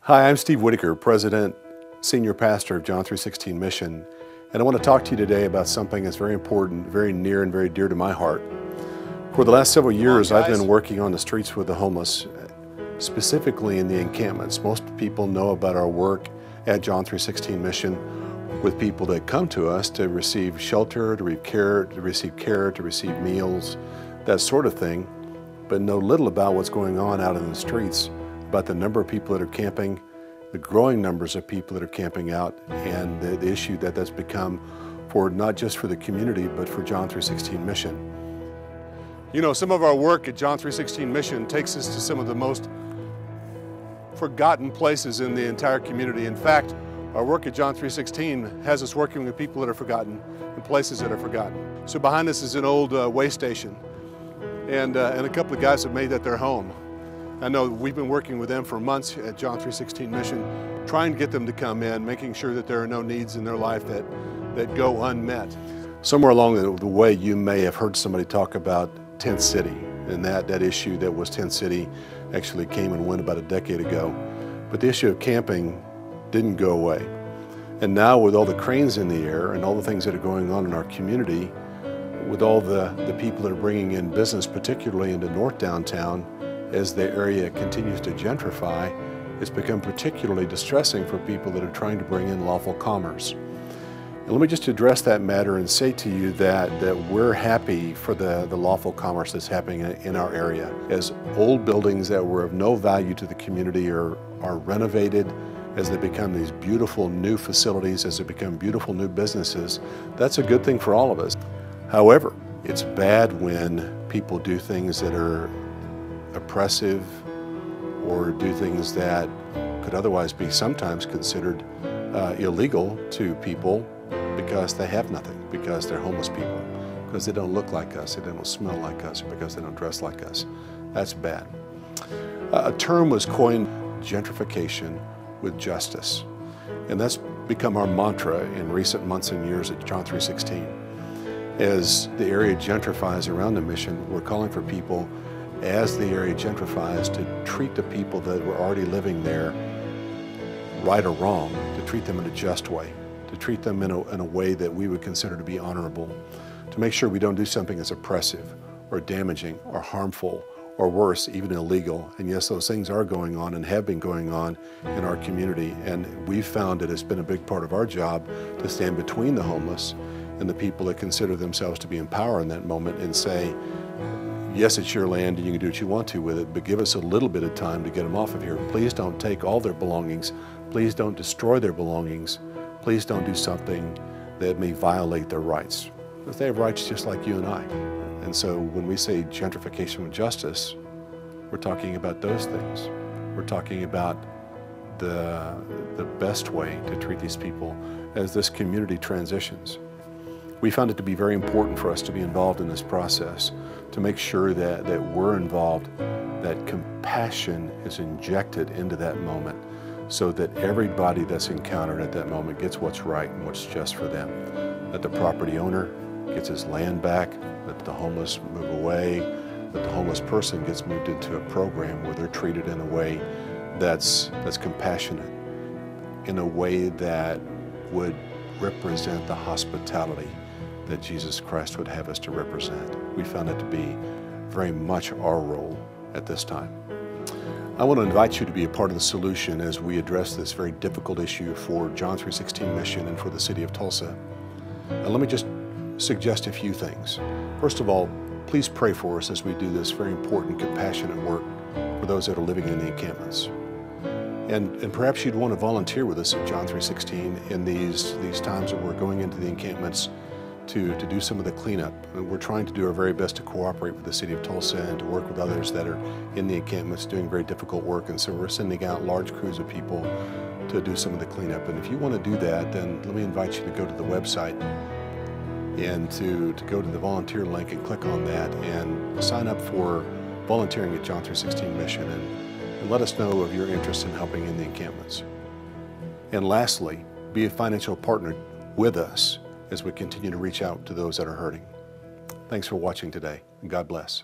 Hi, I'm Steve Whitaker, President, Senior Pastor of John 3:16 Mission, and I want to talk to you today about something that's very important, very near and very dear to my heart. For the last several years, I've been working on the streets with the homeless, specifically in the encampments. Most people know about our work at John 3:16 Mission with people that come to us to receive shelter, to receive care, to receive meals, that sort of thing, but know little about what's going on out in the streets, about the number of people that are camping, the growing numbers of people that are camping out, and the issue that's become for not just for the community, but for John 3:16 Mission. You know, some of our work at John 3:16 Mission takes us to some of the most forgotten places in the entire community. In fact, our work at John 3:16 has us working with people that are forgotten and places that are forgotten. So behind us is an old way station, and a couple of guys have made that their home. I know we've been working with them for months at John 3:16 Mission, trying to get them to come in, making sure that there are no needs in their life that go unmet. Somewhere along the way, you may have heard somebody talk about Tent City, and that issue that was Tent City actually came and went about a decade ago. But the issue of camping didn't go away. And now with all the cranes in the air and all the things that are going on in our community, with all the people that are bringing in business, particularly into North Downtown, as the area continues to gentrify, it's become particularly distressing for people that are trying to bring in lawful commerce. And let me just address that matter and say to you that we're happy for the lawful commerce that's happening in our area. As old buildings that were of no value to the community are renovated, as they become these beautiful new facilities, as they become beautiful new businesses, that's a good thing for all of us. However, it's bad when people do things that are oppressive or do things that could otherwise be sometimes considered illegal to people because they have nothing, because they're homeless people, because they don't look like us, they don't smell like us, or because they don't dress like us. That's bad. A term was coined, gentrification with justice, and that's become our mantra in recent months and years at John 3:16. As the area gentrifies around the mission, we're calling for people, as the area gentrifies, to treat the people that were already living there, right or wrong, to treat them in a just way, to treat them in a way that we would consider to be honorable, to make sure we don't do something that's oppressive or damaging or harmful or worse, even illegal. And yes, those things are going on and have been going on in our community, and we've found that it's been a big part of our job to stand between the homeless and the people that consider themselves to be in power in that moment and say, yes, it's your land and you can do what you want to with it, but give us a little bit of time to get them off of here. Please don't take all their belongings. Please don't destroy their belongings. Please don't do something that may violate their rights, because they have rights just like you and I. And so when we say gentrification with justice, we're talking about those things. We're talking about the best way to treat these people as this community transitions. We found it to be very important for us to be involved in this process, to make sure that we're involved, that compassion is injected into that moment, so that everybody that's encountered at that moment gets what's right and what's just for them. That the property owner gets his land back, that the homeless move away, that the homeless person gets moved into a program where they're treated in a way that's compassionate, in a way that would represent the hospitality that Jesus Christ would have us to represent. We found it to be very much our role at this time. I want to invite you to be a part of the solution as we address this very difficult issue for John 3:16 Mission and for the city of Tulsa. And let me just suggest a few things. First of all, please pray for us as we do this very important, compassionate work for those that are living in the encampments. And perhaps you'd want to volunteer with us at John 3:16 in these times that we're going into the encampments to do some of the cleanup. We're trying to do our very best to cooperate with the city of Tulsa and to work with others that are in the encampments doing very difficult work, and so we're sending out large crews of people to do some of the cleanup. And if you want to do that, then let me invite you to go to the website and to go to the volunteer link and click on that and sign up for volunteering at John 3:16 Mission, and let us know of your interest in helping in the encampments. And lastly, be a financial partner with us as we continue to reach out to those that are hurting. Thanks for watching today, and God bless.